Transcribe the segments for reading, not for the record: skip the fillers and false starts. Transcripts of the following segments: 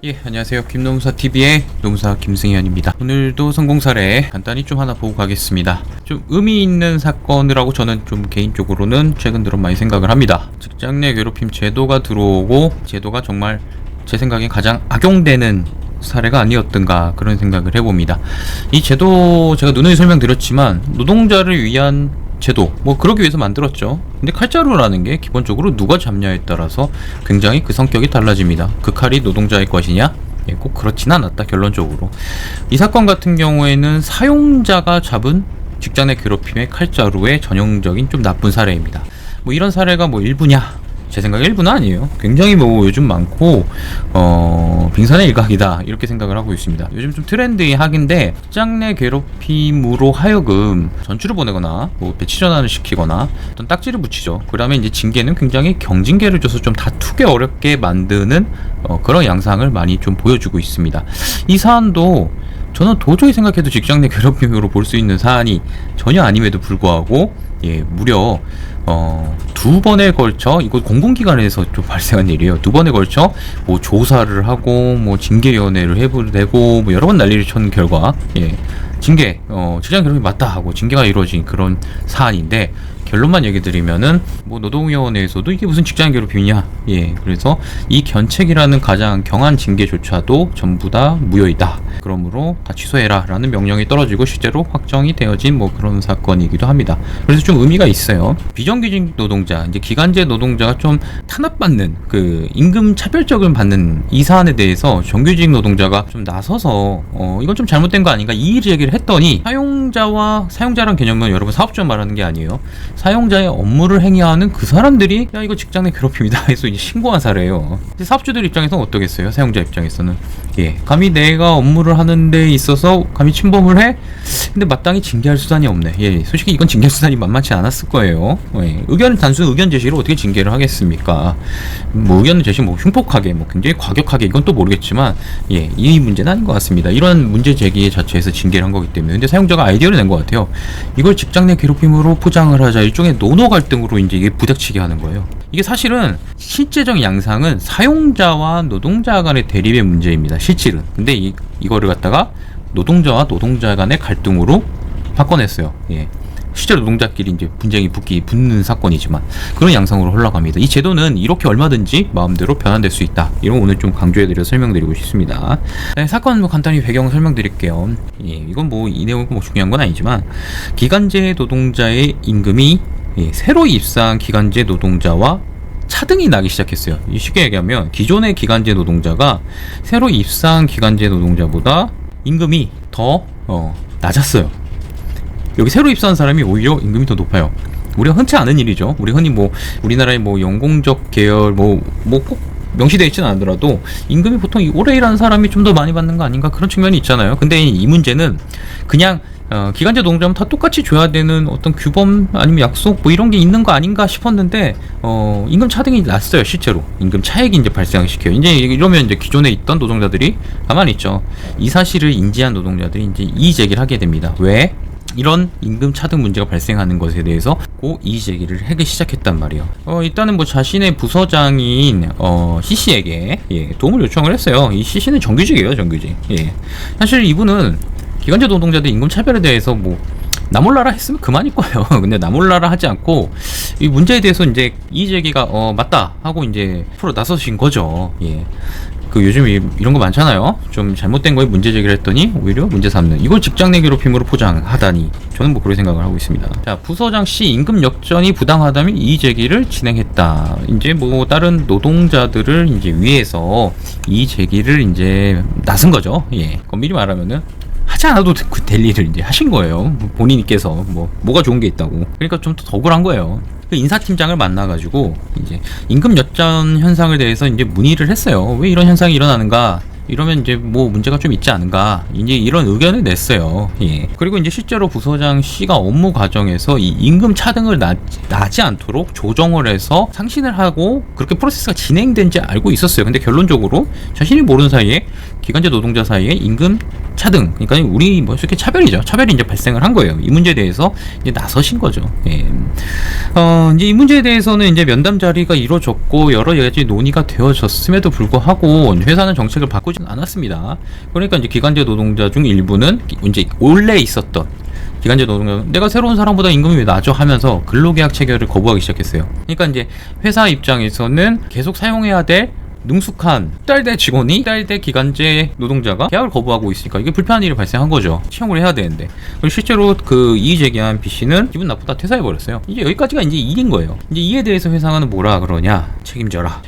예, 안녕하세요. 김노무사TV의 노무사 김승현입니다. 오늘도 성공사례 간단히 좀 하나 보고 가겠습니다. 좀 의미 있는 사건을 하고 저는 좀 개인적으로는 최근 들어 많이 생각을 합니다. 직장 내 괴롭힘 제도가 들어오고 제도가 정말 제 생각엔 가장 악용되는 사례가 아니었던가 그런 생각을 해봅니다. 이 제도 제가 누누이 설명드렸지만 노동자를 위한 제도 그러기 위해서 만들었죠. 근데 칼자루라는 게 기본적으로 누가 잡냐에 따라서 굉장히 그 성격이 달라집니다. 그 칼이 노동자의 것이냐? 예, 꼭 그렇진 않았다. 결론적으로 이 사건 같은 경우에는 사용자가 잡은 직장 내 괴롭힘의 칼자루의 전형적인 좀 나쁜 사례입니다. 이런 사례가 일부냐? 제 생각에 일부는 아니에요. 굉장히 요즘 많고 빙산의 일각이다 이렇게 생각을 하고 있습니다. 요즘 좀 트렌디하긴데 직장 내 괴롭힘으로 하여금 전출을 보내거나 배치 전환을 시키거나 어떤 딱지를 붙이죠. 그러면 이제 징계는 굉장히 경징계를 줘서 좀 다투게 어렵게 만드는 그런 양상을 많이 좀 보여주고 있습니다. 이 사안도 저는 도저히 생각해도 직장 내 괴롭힘으로 볼 수 있는 사안이 전혀 아님에도 불구하고 무려 두 번에 걸쳐, 이거 공공기관에서 좀 발생한 일이에요. 두 번에 걸쳐 조사를 하고 징계위원회를 해부되고 여러 번 난리를 쳤는 결과 징계 직장 괴롭힘이 맞다 하고 징계가 이루어진 그런 사안인데, 결론만 얘기 드리면은 노동위원회에서도 이게 무슨 직장 괴롭힘이냐, 그래서 이 견책이라는 가장 경한 징계조차도 전부 다 무효이다. 그러므로 다 취소해라 라는 명령이 떨어지고 실제로 확정이 되어진 그런 사건이기도 합니다. 그래서 좀 의미가 있어요. 비정규직 노동자, 이제 기간제 노동자가 좀 탄압받는 그 임금 차별적을 받는 이 사안에 대해서 정규직 노동자가 좀 나서서 이건 좀 잘못된 거 아닌가 이 얘기를 했더니, 사용자란 개념은 여러분 사업주만 말하는 게 아니에요. 사용자의 업무를 행위하는 그 사람들이 야 이거 직장 내 괴롭힘이다 해서 이제 신고한 사례예요. 사업주들 입장에서는 어떠겠어요? 사용자 입장에서는 감히 내가 업무를 하는 데 있어서 감히 침범을 해? 근데 마땅히 징계할 수단이 없네. 솔직히 이건 징계 수단이 만만치 않았을 거예요. 단순 의견 제시로 어떻게 징계를 하겠습니까? 의견 제시 흉폭하게 굉장히 과격하게 이건 또 모르겠지만 이 문제는 아닌 것 같습니다. 이런 문제 제기 자체에서 징계를 한 거기 때문에. 근데 사용자가 아이디어를 낸 것 같아요. 이걸 직장 내 괴롭힘으로 포장을 하자, 일종의 노노 갈등으로 이제 이게 부닥치게 하는 거예요. 이게 사실은 실제적 양상은 사용자와 노동자 간의 대립의 문제입니다. 실질은. 근데 이거를 갖다가 노동자와 노동자 간의 갈등으로 바꿔냈어요. 실제로 노동자끼리 이제 분쟁이 붙는 사건이지만 그런 양상으로 흘러갑니다. 이 제도는 이렇게 얼마든지 마음대로 변환될 수 있다. 이런 거 오늘 좀 강조해드려 설명드리고 싶습니다. 사건 간단히 배경 설명드릴게요. 이건 이 내용은 중요한 건 아니지만, 기간제 노동자의 임금이 새로 입사한 기간제 노동자와 차등이 나기 시작했어요. 쉽게 얘기하면 기존의 기간제 노동자가 새로 입사한 기간제 노동자보다 임금이 더 낮았어요. 여기 새로 입사한 사람이 오히려 임금이 더 높아요. 우리가 흔치 않은 일이죠. 우리 흔히 우리나라의 연공적 계열 꼭 명시되어 있지는 않더라도 임금이 보통 오래 일하는 사람이 좀 더 많이 받는 거 아닌가, 그런 측면이 있잖아요. 근데 이 문제는 그냥 기간제 노동자면 다 똑같이 줘야 되는 어떤 규범 아니면 약속 이런 게 있는 거 아닌가 싶었는데 임금 차등이 났어요. 실제로 임금 차액이 이제 발생시켜요. 이제 이러면 이제 기존에 있던 노동자들이 가만히 있죠. 이 사실을 인지한 노동자들이 이제 이의 제기를 하게 됩니다. 왜? 이런 임금 차등 문제가 발생하는 것에 대해서 이의 제기를 하기 시작했단 말이에요. 일단은 자신의 부서장인 CC에게 도움을 요청을 했어요. 이 CC는 정규직이에요, 정규직. 사실 이분은 기간제 노동자들 임금 차별에 대해서 나몰라라 했으면 그만일 거예요. 근데 나몰라라 하지 않고 이 문제에 대해서 이제 이의 제기가 맞다 하고 이제 앞으로 나서신 거죠. 요즘 이런 거 많잖아요. 좀 잘못된 거에 문제 제기를 했더니 오히려 문제 삼는, 이걸 직장 내 괴롭힘으로 포장하다니, 저는 그런 생각을 하고 있습니다. 자, 부서장 씨 임금 역전이 부당하다면 이의 제기를 진행했다. 이제 다른 노동자들을 이제 위해서 이의 제기를 이제 나선 거죠. 엄밀히 말하면은 하지 않아도 될 일을 이제 하신 거예요. 본인께서 뭐가 좋은 게 있다고. 그러니까 좀 더 억울한 거예요. 인사팀장을 만나가지고 이제 임금 역전 현상에 대해서 이제 문의를 했어요. 왜 이런 현상이 일어나는가? 이러면 이제 문제가 좀 있지 않은가, 이제 이런 의견을 냈어요. 그리고 이제 실제로 부서장 C가 업무 과정에서 이 임금 차등을 나지 않도록 조정을 해서 상신을 하고 그렇게 프로세스가 진행된지 알고 있었어요. 근데 결론적으로 자신이 모르는 사이에 기간제 노동자 사이에 임금 차등, 그러니까 우리 이렇게 차별이 이제 발생을 한 거예요. 이 문제에 대해서 이제 나서신 거죠. 이제 이 문제에 대해서는 이제 면담 자리가 이루어졌고 여러 가지 논의가 되어졌음에도 불구하고 회사는 정책을 바꾸지 나쁘진 않았습니다. 그러니까 이제 기간제 노동자 중 일부는 이제 원래 있었던 기간제 노동자, 내가 새로운 사람보다 임금이 왜 낮아 하면서 근로계약 체결을 거부하기 시작했어요. 그러니까 이제 회사 입장에서는 계속 사용해야 될 능숙한 딸대 직원이 딸대 기간제 노동자가 계약을 거부하고 있으니까 이게 불편한 일이 발생한 거죠. 채용을 해야 되는데. 그리고 실제로 그 이의 제기한 B씨는 기분 나쁘다 퇴사해버렸어요. 이제 여기까지가 이제 일인 거예요. 이제 이에 대해서 회사는 뭐라 그러냐, 책임져라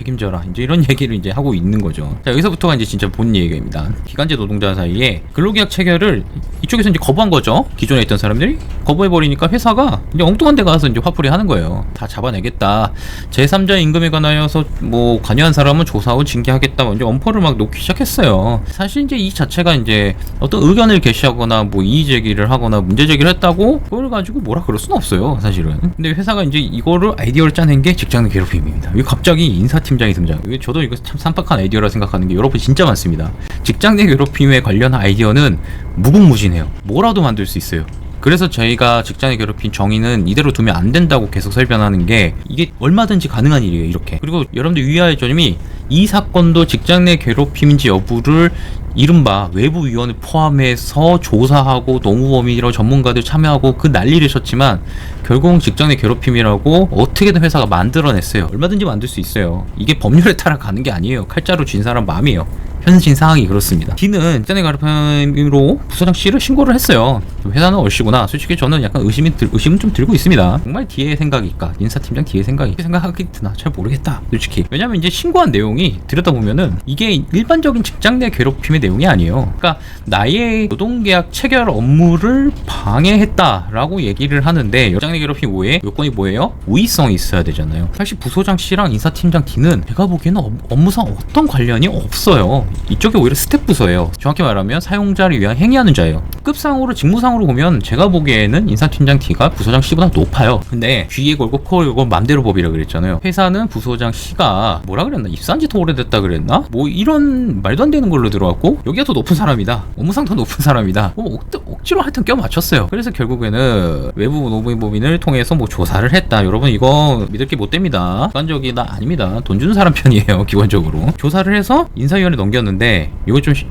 이제 이런 얘기를 이제 하고 있는 거죠. 자, 여기서부터가 이제 진짜 본 얘기입니다. 기간제 노동자 사이에 근로계약 체결을 이쪽에서 이제 거부한 거죠. 기존에 있던 사람들이 거부해버리니까 회사가 이제 엉뚱한 데 가서 이제 화풀이 하는 거예요. 다 잡아내겠다, 제3자 임금에 관하여서 뭐 관여한 사람은 조사 후 징계하겠다, 이제 엄포를 막 놓기 시작했어요. 사실 이제 이 자체가 이제 어떤 의견을 게시하거나 뭐 이의 제기를 하거나 문제 제기를 했다고 그걸 가지고 뭐라 그럴 수는 없어요, 사실은. 근데 회사가 이제 이거를 아이디어를 짜낸 게 직장 내 괴롭힘입니다. 이거 갑자기 인사팀장이 등장. 저도 이거 참 쌈박한 아이디어라 생각하는 게 여러분 진짜 많습니다. 직장 내 괴롭힘에 관련한 아이디어는 무궁무진해요. 뭐라도 만들 수 있어요. 그래서 저희가 직장에 괴롭힌 정의는 이대로 두면 안 된다고 계속 설명하는 게, 이게 얼마든지 가능한 일이에요, 이렇게. 그리고 여러분들 유의할 점이, 이 사건도 직장 내 괴롭힘인지 여부를 이른바 외부위원을 포함해서 조사하고 노무범이라고 전문가들 참여하고 그 난리를 쳤지만 결국 직장 내 괴롭힘이라고 어떻게든 회사가 만들어냈어요. 얼마든지 만들 수 있어요. 이게 법률에 따라 가는 게 아니에요. 칼자루 쥔 사람 마음이에요. 현실 상황이 그렇습니다. D는 직장 내 괴롭힘으로 부서장 C를 신고를 했어요. 회사는 얼씨구나. 솔직히 저는 약간 의심은 좀 들고 있습니다. 정말 D의 생각일까? 인사팀장 D의 생각이 생각하기 드나? 잘 모르겠다, 솔직히. 왜냐면 이제 신고한 내용이 들여다보면은 이게 일반적인 직장 내 괴롭힘의 내용이 아니에요. 그러니까 나의 노동계약 체결 업무를 방해했다라고 얘기를 하는데, 직장 내 괴롭힘 외에 요건이 뭐예요? 우의성이 있어야 되잖아요. 사실 부서장 C랑 인사팀장 D는 제가 보기에는 업무상 어떤 관련이 없어요. 이쪽이 오히려 스텝 부서예요. 정확히 말하면 사용자를 위한 행위하는 자예요. 급상으로 직무상으로 보면 제가 보기에는 인사팀장 D가 부서장 C보다 높아요. 근데 귀에 걸고 코에 걸고 맘대로 법이라 그랬잖아요. 회사는 부서장 C가 뭐라 그랬나, 입사한 지 더 오래됐다 그랬나, 뭐 이런 말도 안 되는 걸로 들어왔고, 여기가 더 높은 사람이다, 업무상 더 높은 사람이다, 뭐 억지로 하여튼 껴 맞췄어요. 그래서 결국에는 외부 노무법인을 통해서 뭐 조사를 했다. 여러분 이거 믿을 게 못 됩니다. 객관적이다 아닙니다. 돈 주는 사람 편이에요. 기본적으로 조사를 해서 인사위원회 넘겼는데,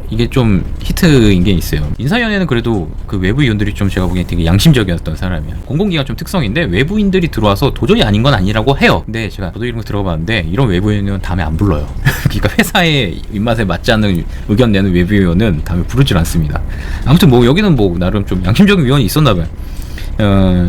이게 좀 히트인 게 있어요. 인사위원회는 그래도 그 외부위원들이 좀 제가 보기엔 되게 양심적이었던 사람이에요. 공공기관 좀 특성인데 외부인들이 들어와서 도저히 아닌 건 아니라고 해요. 근데 제가 저도 이런 거 들어봤는데 이런 외부위원은 다음에 안 불러요. 그러니까 회사의 입맛에 맞지 않는 의견 내는 외부위원은 다음에 부르질 않습니다. 아무튼 뭐 여기는 뭐 나름 좀 양심적인 위원이 있었나 봐요.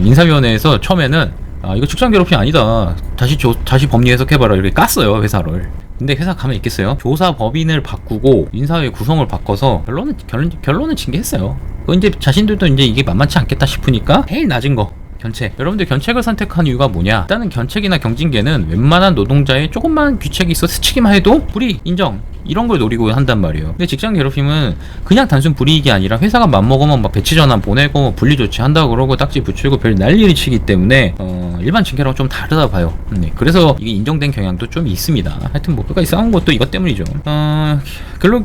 인사위원회에서 처음에는 이거 직장 괴롭힘이 아니다, 다시 법리 해석해봐라, 이렇게 깠어요, 회사를. 근데 회사 가면 있겠어요? 조사 법인을 바꾸고 인사회 구성을 바꿔서 결론은 징계했어요. 이제 자신들도 이제 이게 만만치 않겠다 싶으니까 제일 낮은 거 견책. 여러분들 견책을 선택한 이유가 뭐냐? 일단은 견책이나 경징계는 웬만한 노동자의 조금만 귀책이 있어 스치기만 해도 불이익 인정, 이런 걸 노리고 한단 말이에요. 근데 직장 괴롭힘은 그냥 단순 불이익이 아니라 회사가 맘먹으면 막 배치 전환 보내고 분리 조치한다고 그러고 딱지 붙이고 별 난리를 치기 때문에 일반 징계랑 좀 다르다 봐요. 그래서 이게 인정된 경향도 좀 있습니다. 하여튼 뭐 끝까지 싸운 것도 이것 때문이죠.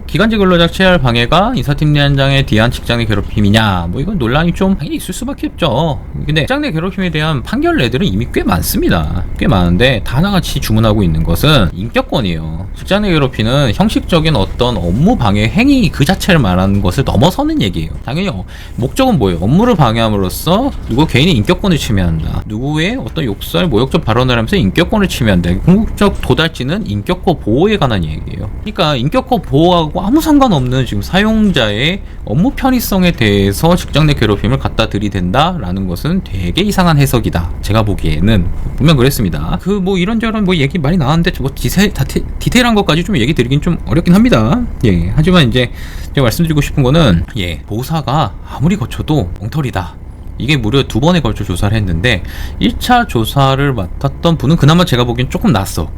기간제 근로자 체할 방해가 인사팀장의 뒤한 직장 내 괴롭힘이냐, 뭐 이건 논란이 좀 당연히 있을 수밖에 없죠. 근데 직장 내 괴롭힘에 대한 판결 내들은 이미 꽤 많습니다. 꽤 많은데 다 하나같이 주문하고 있는 것은 인격권이에요. 직장 내 괴롭힘은 형식적인 어떤 업무 방해 행위 그 자체를 말하는 것을 넘어서는 얘기예요. 당연히 목적은 뭐예요? 업무를 방해함으로써 누구 개인의 인격권을 침해한다, 누구의 어떤 욕설, 모욕적 발언을 하면서 인격권을 침해한다. 궁극적 도달지는 인격권 보호에 관한 얘기예요. 그러니까 인격권 보호하고 아무 상관없는 지금 사용자의 업무 편의성에 대해서 직장 내 괴롭힘을 갖다 들이댄다라는 것은 되게 이상한 해석이다. 제가 보기에는 분명 그랬습니다. 그 뭐 이런저런 뭐 얘기 많이 나왔는데 뭐 디테일한 것까지 좀 얘기 드리긴 좀 어렵긴 합니다. 예, 하지만 이제 제가 말씀드리고 싶은 거는, 보사가 아무리 거쳐도 엉터리다. 이게 무려 2번에 걸쳐 조사를 했는데 1차 조사를 맡았던 분은 그나마 제가 보기엔 조금 낫어.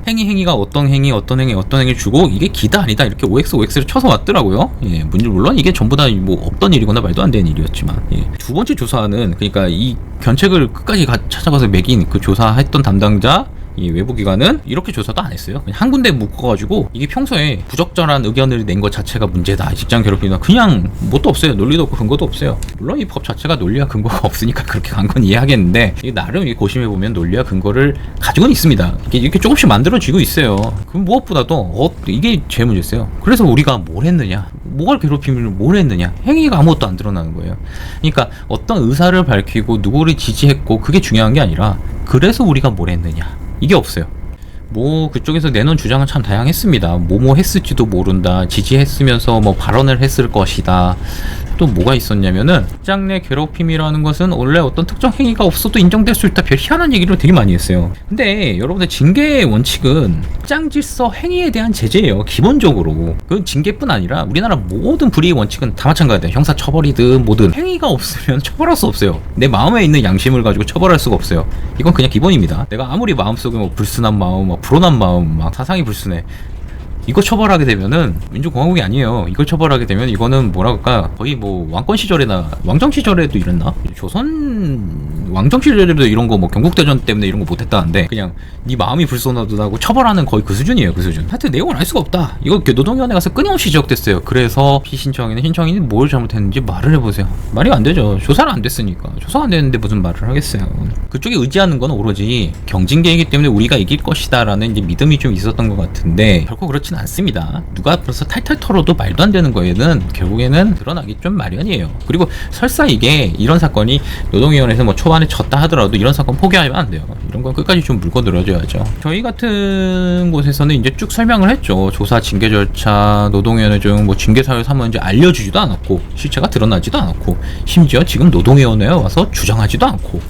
행위가 어떤 행위 주고 이게 기다 아니다 이렇게 OX를 쳐서 왔더라고요. 물론 이게 전부 다 뭐 없던 일이거나 말도 안 되는 일이었지만, 두 번째 조사는, 그러니까 이 견책을 끝까지 찾아가서 매긴 그 조사했던 담당자 이 외부기관은 이렇게 조사도 안 했어요. 그냥 한 군데 묶어가지고 이게 평소에 부적절한 의견을 낸 것 자체가 문제다, 직장 괴롭힘이나, 그냥 뭣도 없어요. 논리도 없고 근거도 없어요. 물론 이 법 자체가 논리와 근거가 없으니까 그렇게 간 건 이해하겠는데, 이게 나름 고심해보면 논리와 근거를 가지고는 있습니다. 이게 이렇게 조금씩 만들어지고 있어요. 그럼 무엇보다도 이게 제일 문제였어요. 그래서 우리가 뭘 했느냐, 뭐가 괴롭힘을 뭘 했느냐, 행위가 아무것도 안 드러나는 거예요. 그러니까 어떤 의사를 밝히고 누구를 지지했고 그게 중요한 게 아니라, 그래서 우리가 뭘 했느냐, 이게 없어요. 뭐 그쪽에서 내놓은 주장은 참 다양했습니다. 뭐뭐 했을지도 모른다, 지지했으면서 뭐 발언을 했을 것이다. 또 뭐가 있었냐면은, 직장 내 괴롭힘이라는 것은 원래 어떤 특정 행위가 없어도 인정될 수 있다, 별 희한한 얘기를 되게 많이 했어요. 근데 여러분들, 징계의 원칙은 직장 질서 행위에 대한 제재예요. 기본적으로 그 징계뿐 아니라 우리나라 모든 불이익 원칙은 다 마찬가지예요. 형사 처벌이든 뭐든 행위가 없으면 처벌할 수 없어요. 내 마음에 있는 양심을 가지고 처벌할 수가 없어요. 이건 그냥 기본입니다. 내가 아무리 마음속에 뭐 불순한 마음, 막 불온한 마음, 막 사상이 불순해, 이거 처벌하게 되면은 민주공화국이 아니에요. 이걸 처벌하게 되면 이거는 뭐라 그럴까, 거의 뭐 왕권 시절에나 왕정 시절에도 이랬나? 조선 왕정 시절에도 이런 거 뭐 경국대전 때문에 이런 거 못했다는데, 그냥 네 마음이 불손하다고 처벌하는 거의 그 수준이에요. 그 수준. 하여튼 내용을 알 수가 없다. 이거 노동위원회 가서 끊임없이 지적됐어요. 그래서 피신청인은 신청인이 뭘 잘못했는지 말을 해보세요. 말이 안 되죠. 조사를 안 됐으니까. 조사가 안 됐는데 무슨 말을 하겠어요. 그쪽에 의지하는 건 오로지 경징계이기 때문에 우리가 이길 것이다 라는 이제 믿음이 좀 있었던 것 같은데, 결코 그렇진 않습니다. 누가 벌써 탈탈 털어도 말도 안 되는 거에는 결국에는 드러나기 좀 마련이에요. 그리고 설사 이게 이런 사건이 노동위원회에서 뭐 초반에 졌다 하더라도 이런 사건 포기하면 안 돼요. 이런 건 끝까지 좀 물고 늘어져야죠. 저희 같은 곳에서는 이제 쭉 설명을 했죠. 조사, 징계 절차, 노동위원회 중 뭐 징계 사유 삼은 이제 알려주지도 않았고, 실체가 드러나지도 않았고, 심지어 지금 노동위원회에 와서 주장하지도 않고,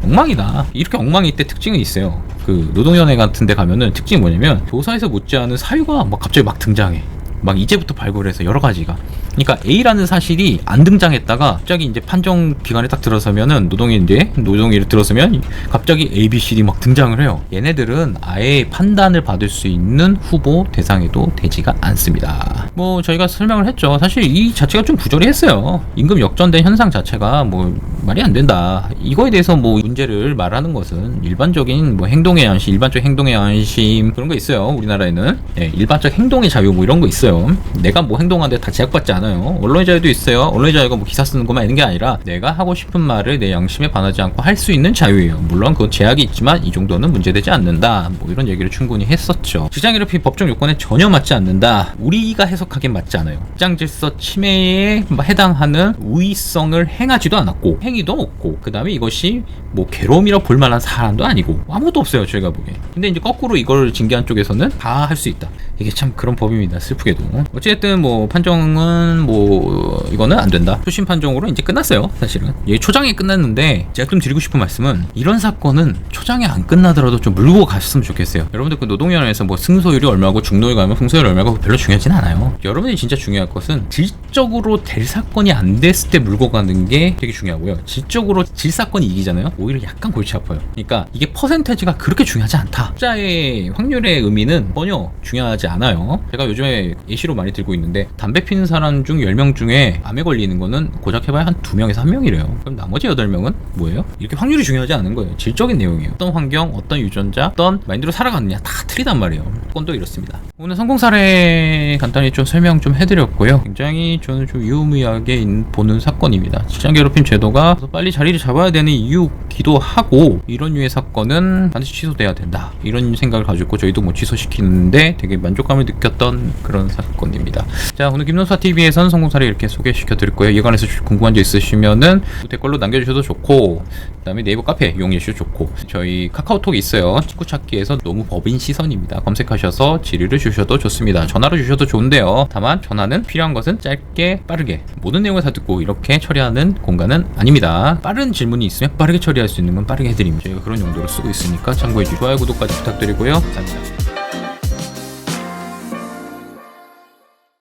엉망이다. 이렇게 엉망이 때 특징이 있어요. 그 노동위원회 같은 데 가면은 특징이 뭐냐면, 조사에서 못지않은 사유가 막 갑자기 막 등장해. 막 이제부터 발굴해서 여러 가지가. 그러니까 A라는 사실이 안 등장했다가 갑자기 이제 판정 기간에 딱 들어서면은, 노동위를 들어서면 갑자기 A, B, C, D 막 등장을 해요. 얘네들은 아예 판단을 받을 수 있는 후보 대상에도 되지가 않습니다. 뭐 저희가 설명을 했죠. 사실 이 자체가 좀 부조리했어요. 임금 역전된 현상 자체가 뭐 말이 안 된다. 이거에 대해서 뭐 문제를 말하는 것은 일반적인 뭐 행동의 안심, 일반적 행동의 안심 그런 거 있어요. 우리나라에는 일반적 행동의 자유 뭐 이런 거 있어요. 내가 뭐 행동하는데 다 제약받지 않아요. 언론의 자유도 있어요. 언론의 자유가 뭐 기사 쓰는 것만 있는 게 아니라, 내가 하고 싶은 말을 내 양심에 반하지 않고 할 수 있는 자유예요. 물론 그건 제약이 있지만 이 정도는 문제되지 않는다. 뭐 이런 얘기를 충분히 했었죠. 직장 괴롭힘 법정 요건에 전혀 맞지 않는다. 우리가 해석하기엔 맞지 않아요. 직장 질서 침해에 해당하는 우의성을 행하지도 않았고, 행위도 없고, 그 다음에 이것이 뭐 괴로움이라고 볼 만한 사람도 아니고, 아무것도 없어요, 저희가 보기에. 근데 이제 거꾸로 이걸 징계한 쪽에서는 다 할 수 있다. 이게 참 그런 법입니다. 슬프게도. 어쨌든 뭐 판정은 뭐 이거는 안 된다. 표심 판정으로 이제 끝났어요. 사실은 이게 초장에 끝났는데, 제가 좀 드리고 싶은 말씀은, 이런 사건은 초장에 안 끝나더라도 좀 물고 갔으면 좋겠어요. 여러분들 그 노동위원회에서 뭐 승소율이 얼마고 중도율 가면 승소율이 얼마고 별로 중요하진 않아요. 여러분이 진짜 중요할 것은 질적으로 될 사건이 안 됐을 때 물고 가는 게 되게 중요하고요. 질적으로 질 사건이 이기잖아요. 오히려 약간 골치 아파요. 그러니까 이게 퍼센테이지가 그렇게 중요하지 않다. 숫자의 확률의 의미는 전혀 중요하지 않아요. 제가 요즘에 예시로 많이 들고 있는데, 담배 피는 사람 중 10명 중에 암에 걸리는 거는 고작 해봐야 한 2명에서 1명이래요. 그럼 나머지 8명은 뭐예요? 이렇게 확률이 중요하지 않은 거예요. 질적인 내용이에요. 어떤 환경, 어떤 유전자, 어떤 마인드로 살아가느냐 다 틀리단 말이에요. 건도 이렇습니다. 오늘 성공 사례 간단히 좀 설명 좀 해드렸고요. 굉장히 저는 좀 유의미하게 보는 사건입니다. 직장 괴롭힘 제도가 빨리 자리를 잡아야 되는 이유기도 하고, 이런 류의 사건은 반드시 취소돼야 된다, 이런 생각을 가지고 저희도 뭐 취소시키는데 되게 만족감을 느꼈던 그런 사건입니다. 자, 오늘 김노사TV에서는 성공 사례 이렇게 소개시켜 드릴 거예요. 이에 관해서 궁금한 점 있으시면은 댓글로 남겨주셔도 좋고, 그 다음에 네이버 카페 이용해 주셔도 좋고, 저희 카카오톡 있어요. 친구 찾기에서 너무 법인 시선입니다. 검색하셔서 질의를 주셔도 좋습니다. 전화로 주셔도 좋은데요. 다만 전화는 필요한 것은 짧게 빠르게, 모든 내용을 다 듣고 이렇게 처리하는 공간은 아닙니다. 빠른 질문이 있으면 빠르게 처리할 수 있는 건 빠르게 해드립니다. 저희가 그런 용도로 쓰고 있으니까 참고해 주시고, 좋아요, 구독까지 부탁드리고요. 감사합니다.